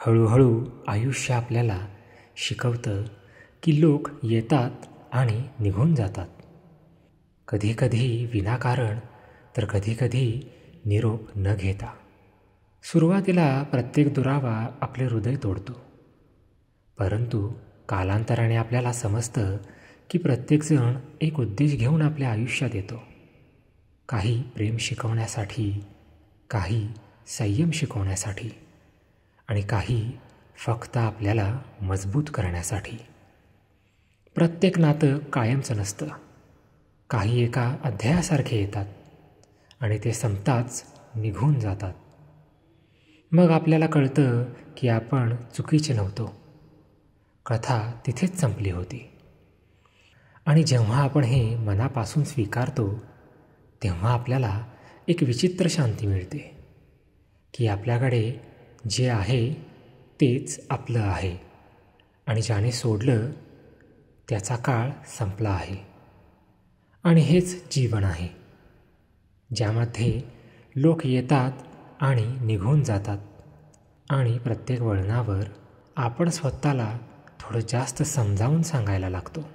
हळूहळू आयुष्य आपल्याला शिकवतं की लोक येतात आणि निघून जातात, कधीकधी विनाकारण तर कधीकधी निरोप न घेता. सुरुवातीला प्रत्येक दुरावा आपले हृदय तोडतो, परंतु कालांतराने आपल्याला समजतं की प्रत्येकजण एक उद्देश घेऊन आपल्या आयुष्यात येतो. काही प्रेम शिकवण्यासाठी, काही संयम शिकवण्यासाठी आणि काही फक्त आपल्याला मजबूत करण्यासाठी. प्रत्येक नातं कायमचं नसतं. काही एका अध्यायासारखे येतात आणि ते संपताच निघून जातात. मग आपल्याला कळतं की आपण चुकीचे नव्हतो. कथा तिथेच संपली होती. आणि जेव्हा आपण हे मनापासून स्वीकारतो तेव्हा आपल्याला एक विचित्र शांती मिळते की आपल्याकडे जे आहे तेच आपलं आहे आणि ज्याने सोडलं त्याचा काळ संपला आहे. आणि हेच जीवन आहे, ज्यामध्ये लोक येतात आणि निघून जातात आणि प्रत्येक वळणावर आपण स्वतःला थोडं जास्त समजावून सांगायला लागतो.